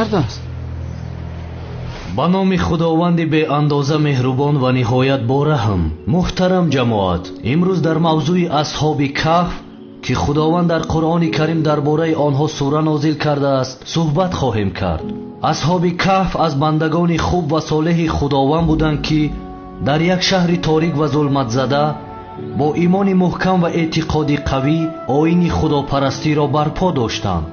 кардааст? ба номи худованди беандоза меҳрубон ва ниҳоят бораҳм. муҳтарам ҷамоат, имрӯз дар мавзӯи асҳоби каҳф ки худованд дар Қуръони Карим дар бораи онҳо сура нозил кардааст, суҳбат хоҳем кард. асҳоби каҳф аз бандагони хуб ва солеҳи худованд буданд ки дар як шаҳри торик ва зулматзада бо имони муҳкам ва эътиқоди қавӣ оини худопарастиро барпо доштанд.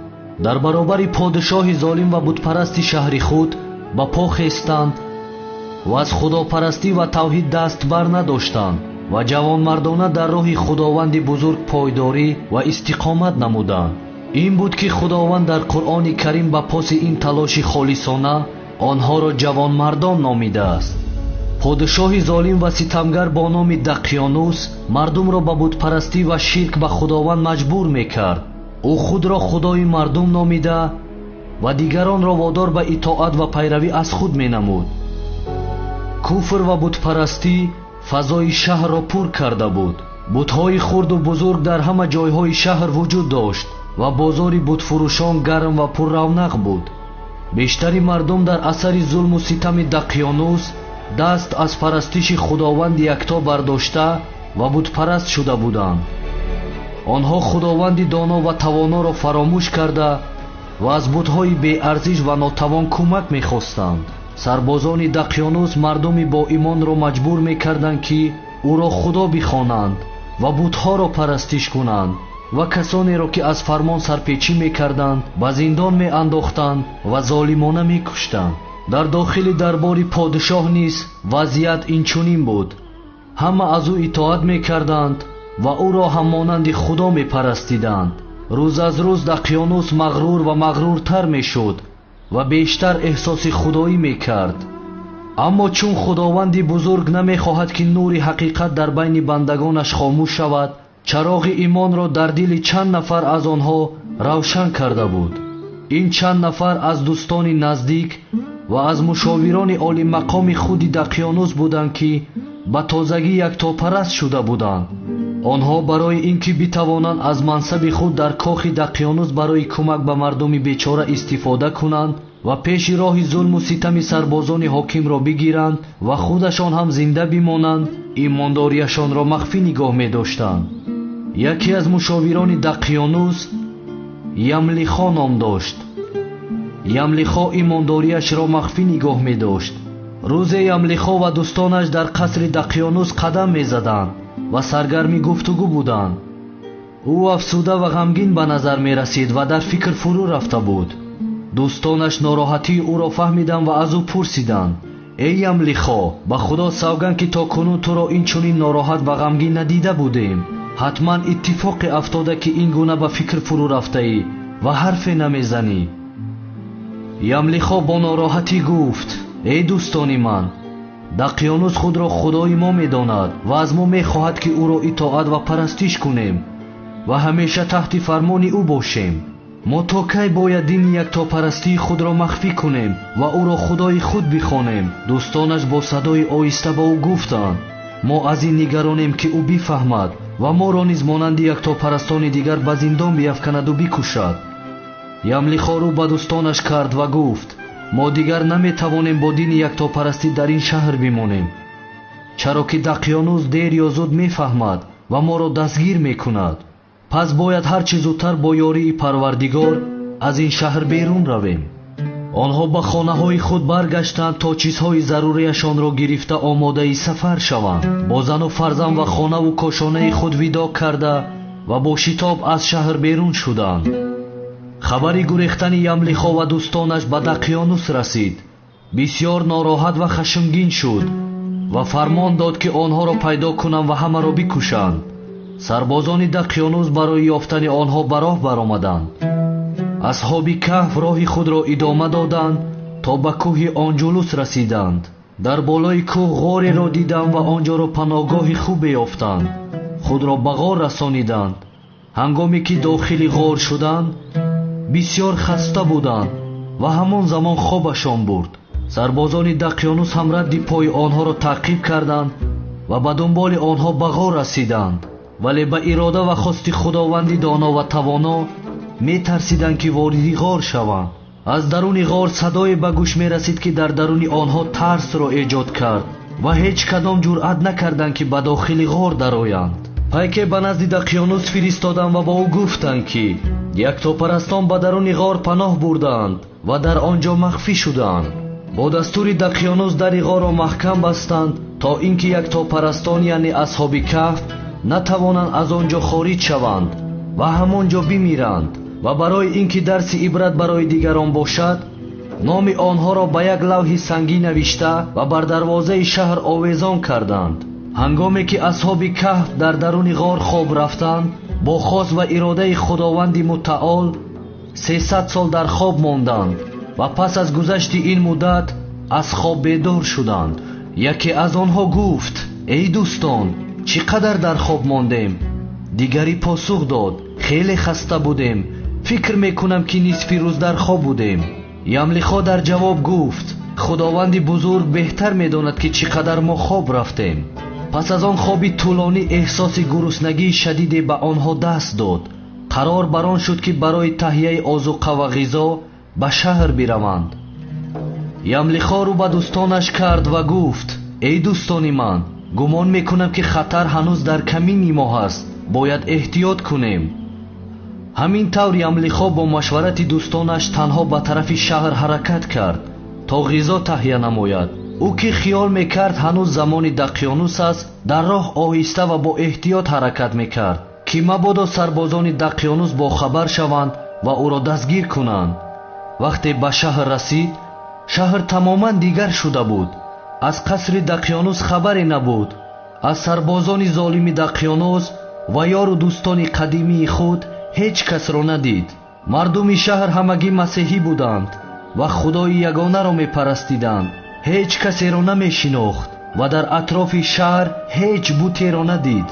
дар баробари подшоҳи золим ва бутпарасти шаҳри худ ба по хестанд ва аз худопарастӣ ва тавҳид даст бар надоштанд ва ҷавонмардона дар роҳи худованди бузург пойдорӣ ва истиқомат намуданд. ин буд ки худованд дар Қуръони Карим ба поси ин талоши холисона онҳоро ҷавонмардон номидааст. подшоҳи золим ва ситамгар бо номи Дақёнус мардумро ба бутпарастӣ ва ширк ба худованд маҷбур мекард. ӯ худро худои мардум номида ва дигаронро водор ба итоат ва пайравӣ аз худ менамуд. куфр ва бутпарастӣ фазои шаҳрро пур карда буд. бутҳои хурду бузург дар ҳама ҷойҳои шаҳр вуҷуд дошт ва бозори бутфурӯшон гарм ва пурравнақ буд. бештари мардум дар асари зулму ситами Дақёнус даст аз парастиши худованди якто бардошта ва бутпараст шуда буданд. онҳо худованди доно ва тавоноро фаромӯш карда ва аз бутҳои беарзиш ва нотавон кӯмак мехостанд. сарбозони Дақёнус мардуми бо имонро маҷбур мекарданд ки ӯро худо бихонанд ва бутҳоро парастиш кунанд ва касонеро ки аз фармон сарпечӣ мекарданд ба зиндон меандохтанд ва золимона мекуштанд. дар дохили дарбори подшоҳ низ вазъият инчунин буд. ҳама аз ӯ итоат мекарданд ва ӯро ҳаммонанди худо мепарастиданд. рӯз аз рӯз Дақёнус мағрур ва мағруртар мешуд ва бештар эҳсоси худоӣ мекард. аммо чун худованди бузург намехоҳад ки нури ҳақиқат дар байни бандагонаш хомӯш шавад, чароғи имонро дар дили чанд нафар аз онҳо равшан карда буд. ин чанд нафар аз дӯстони наздик ва аз мушовирони олимақоми худи Дақёнус буданд ки ба тозагӣ яктопараст шуда буданд. онҳо барои ин ки битавонанд аз мансаби худ дар кохи Дақёнус барои кӯмак ба мардуми бечора истифода кунанд ва пеши роҳи зулму ситами сарбозони ҳокимро бигиранд ва худашон ҳам зинда бимонанд, имондорияшонро махфӣ нигоҳ медоштанд. яке аз мушовирони Дақёнус Ямлихо ном дошт. Ямлихо имондориашро махфӣ нигоҳ медошт. рӯзе Ямлихо ва дӯстонаш дар қасри Дақёнус қадам мезаданд ва саргарми гуфтугӯ буданд. ӯ афсуда ва ғамгин ба назар мерасид ва дар фикр фурӯ рафта буд. дӯстонаш нороҳатии ӯро фаҳмиданд ва аз ӯ пурсиданд: эй Ямлихо, ба худо савганд ки то кунун туро инчунин нороҳат ва ғамгин надида будем. ҳатман иттифоқе афтода ки ин гуна ба фикр фурӯ рафтаӣ ва ҳарфе намезанӣ. Ямлихо бо нороҳатӣ гуфт: эй дӯстони ман, Дақёнус худро худои мо медонад ва аз мо мехоҳад ки ӯро итоат ва парастиш кунем ва ҳамеша таҳти фармони ӯ бошем. мо то кай бояд дини яктопарастии худро махфӣ кунем ва ӯро худои худ бихонем? дӯстонаш бо садои оҳиста ба ӯ гуфтанд: мо аз ин нигаронем ки ӯ бифаҳмад ва моро низ монанди яктопарастони дигар ба зиндон биафканаду бикушад. Ямлихо рӯ ба дӯстонаш кард ва гуфт: мо дигар наметавонем бо дини яктопарастӣ дар ин шаҳр бимонем, чаро ки Дақёнус дер ё зуд мефаҳмад ва моро дастгир мекунад. пас бояд ҳар чӣ зудтар бо ёрии Парвардигор аз ин шаҳр берун равем. онҳо ба хонаҳои худ баргаштанд то чизҳои зарурияшонро гирифта омодаи сафар шаванд. бо зану фарзанд ва хонаву кошонаи худ видо карда ва бо шитоб аз шаҳр берун шуданд. хабари гурехтани Ямлихо ва дӯстонаш ба Дақёнус расид. бисьёр нороҳат ва хашмгин шуд ва фармон дод ки онҳоро пайдо кунанд ва ҳамаро бикушанд. сарбозони Дақёнус барои ёфтани онҳо ба роҳ баромаданд. асҳоби каҳф роҳи худро идома доданд то ба кӯҳи Онҷулус расиданд. дар болои кӯҳ ғореро диданд ва онҷоро паноҳгоҳи хубе ёфтанд. худро ба ғор расониданд. ҳангоме ки дохили ғор шуданд, бисьёр хаста буданд ва ҳамон замон хобашон бурд. сарбозони Дақёнус ҳам радди пои онҳоро таъқиб карданд ва ба дунболи онҳо ба ғор расиданд. вале ба ирода ва хости худованди доно ва тавоно метарсиданд ки вориди ғор шаванд. аз даруни ғор садое ба гӯш мерасид ки дар даруни онҳо тарсро эҷод кард ва ҳеҷ кадом ҷуръат накарданд ки ба дохили ғор дароянд. пайке ба назди Дақёнус фиристоданд ва бо ӯ гуфтанд ки яктопарастон ба даруни ғор паноҳ бурданд ва дар он ҷо махфӣ шуданд. бо дастури Дақёнус дари ғорро маҳкам бастанд то ин ки яктопарастон яъне асҳоби каҳф натавонанд аз он ҷо хориҷ шаванд ва ҳамон ҷо бимиранд. ва барои ин ки дарси ибрат барои дигарон бошад, номи онҳоро ба як лавҳи сангӣ навишта ва бар дарвозаи шаҳр овезон карданд. ҳангоме ки асҳоби каҳф дар даруни ғор хоб рафтанд, бо хост ва иродаи худованди мутаол 300 сол дар хоб монданд ва пас аз гузашти ин муддат аз хоб бедор шуданд. яке аз онҳо гуфт: эй дӯстон, чӣ қадар дар хоб мондем? дигари посух дод: хеле хаста будем, фикр мекунам ки нисфи рӯз дар хоб будем. ямлихо дар ҷавоб гуфт: худованди бузург беҳтар медонад ки чӣ қадар мо хоб рафтем. пас аз он хоби тӯлонӣ эҳсоси гуруснагии шадиде ба онҳо даст дод. қарор бар он шуд ки барои таҳияи озуқа ва ғизо ба шаҳр бираванд. ямлихо рӯ ба дӯстонаш кард ва гуфт: эй дӯстони ман, гумон мекунам ки хатар ҳанӯз дар камини мо ҳаст, бояд эҳтиёт кунем. ҳамин тавр ямлихо бо машварати дӯстонаш танҳо ба тарафи шаҳр ҳаракат кард то ғизо таҳия намояд. ӯ ки хиёл мекард ҳанӯз замони Дақёнус аст, дар роҳ оҳиста ва бо эҳтиёт ҳаракат мекард ки мабодо сарбозони Дақёнус бохабар шаванд ва ӯро дастгир кунанд. вақте ба шаҳр расид, шаҳр тамоман дигар шуда буд. аз қасри Дақёнус хабаре набуд. аз сарбозони золими Дақёнус ва ёру дӯстони қадимии худ ҳеҷ касро надид. мардуми шаҳр ҳамагӣ масеҳӣ буданд ва худои ягонаро мепарастиданд. ҳеҷ касеро намешинохт ва дар атрофи шаҳр ҳеҷ бутеро надид.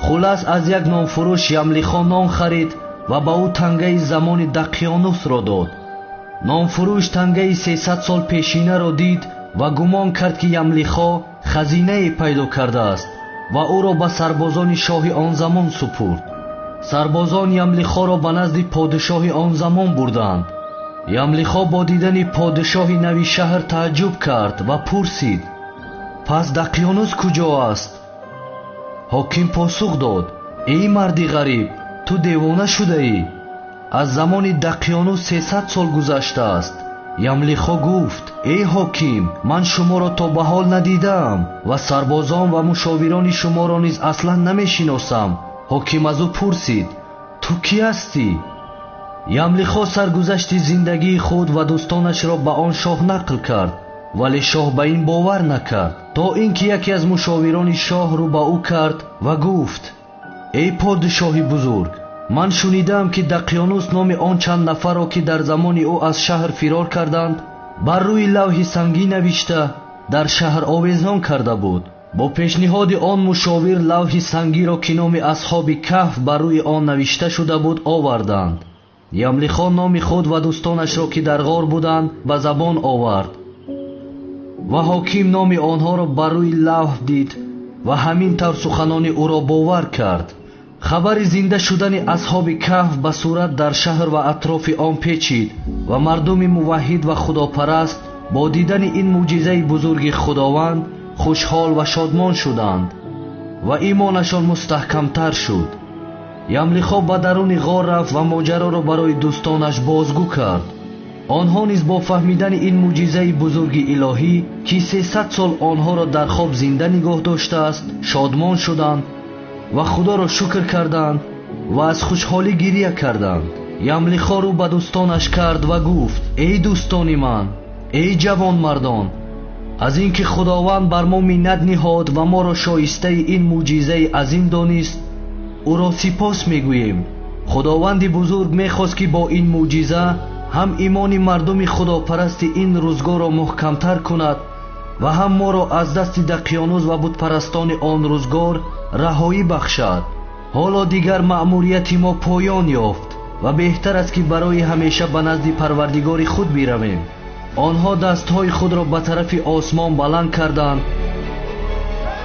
хулас аз як нонфурӯш ямлихо нон харид ва ба ӯ тангаи замони Дақёнусро дод. нонфурӯш тангаи 300 сол пешинаро дид ва гумон кард ки ямлихо хазинае пайдо кардааст ва ӯро ба сарбозони шоҳи он замон супурд. сарбозон ямлихоро ба назди подишоҳи он замон бурданд. ямлихо бо дидани подишоҳи нави шаҳр тааҷҷуб кард ва пурсид: пас Дақёнус куҷо аст? ҳоким посух дод: эй марди ғариб, ту девона шудаӣ? аз замони Дақёнус 300 сол гузаштааст. ямлихо гуфт: эй ҳоким, ман шуморо то ба ҳол надидаам ва сарбозон ва мушовирони шуморо низ аслан намешиносам. ҳоким аз ӯ пурсид: ту кӣ ҳастӣ? ямлихо саргузашти зиндагии худ ва дӯстонашро ба он шоҳ нақл кард, вале шоҳ ба ин бовар накард, то ин ки яке аз мушовирони шоҳ рӯ ба ӯ кард ва гуфт: эй подишоҳи бузург, ман шунидаам ки Дақёнус номи он чанд нафарро ки дар замони ӯ аз шаҳр фирор карданд, бар рӯи лавҳи сангӣ навишта дар шаҳр овезон карда буд. бо пешниҳоди он мушовир лавҳи сангиро ки номи асҳоби каҳф бар рӯи он навишта шуда буд оварданд. ямлихо номи худ ва дӯстонашро ки дар ғор буданд ба забон овард ва ҳоким номи онҳоро бар рӯи лавҳ дид ва ҳамин тавр суханони ӯро бовар кард. хабари зинда шудани асҳоби каҳф ба сурат дар шаҳр ва атрофи он печид ва мардуми муваҳҳид ва худопараст бо дидани ин мӯъҷизаи бузурги худованд хушҳол ва шодмон шуданд ва имонашон мустаҳкамтар шуд. ямлихо ба даруни ғор рафт ва моҷароро барои дӯстонаш бозгӯ кард. онҳо низ бо фаҳмидани ин мӯъҷизаи бузурги илоҳӣ ки 300 сол онҳоро дар хоб зинда нигоҳ доштааст, шодмон шуданд ва худоро шукр карданд ва аз хушҳолӣ гирья карданд. ямлихо рӯ ба дӯстонаш кард ва гуфт: эй дӯстони ман, эй ҷавонмардон, аз ин ки худованд бар мо миннат ниҳод ва моро шоистаи ин мӯъҷизаи азим донист, ӯро сипос мегӯем. худованди бузург мехост ки бо ин мӯъҷиза ҳам имони мардуми худопарасти ин рӯзгорро муҳкамтар кунад ва ҳам моро аз дасти Дақёнус ва бутпарастони он рӯзгор раҳоӣ бахшад. ҳоло дигар маъмурияти мо поён ёфт ва беҳтар аст ки барои ҳамеша ба назди Парвардигори худ биравем. онҳо дастҳои худро ба тарафи осмон баланд карданд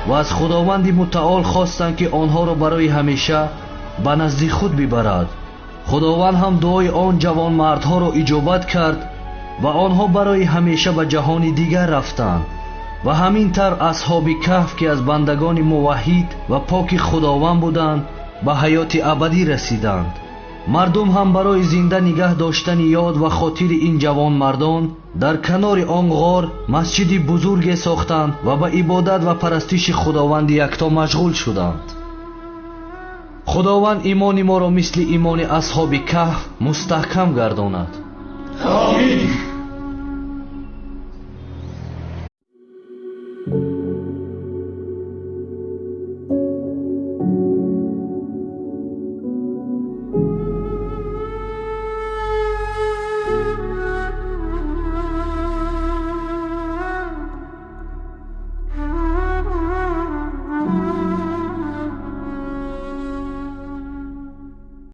ва аз худованди мутаол хостанд ки онҳоро барои ҳамеша ба назди худ бибарад. خداوند هم دعای آن جوانمردها را اجابت کرد و آنها برای همیشه به جهان دیگر رفتند و همین طور اصحاب کهف که از بندگان موحد و پاک خداوند بودند به حیات ابدی رسیدند. مردم هم برای زنده نگه داشتن یاد و خاطر این جوانمردان در کنار آن غار مسجدی بزرگ ساختند و به عبادت و پرستش خداوند یکتا مشغول شدند. خداوند ایمان ما را مثل ایمان اصحاب کهف مستحکم گرداند. آمین.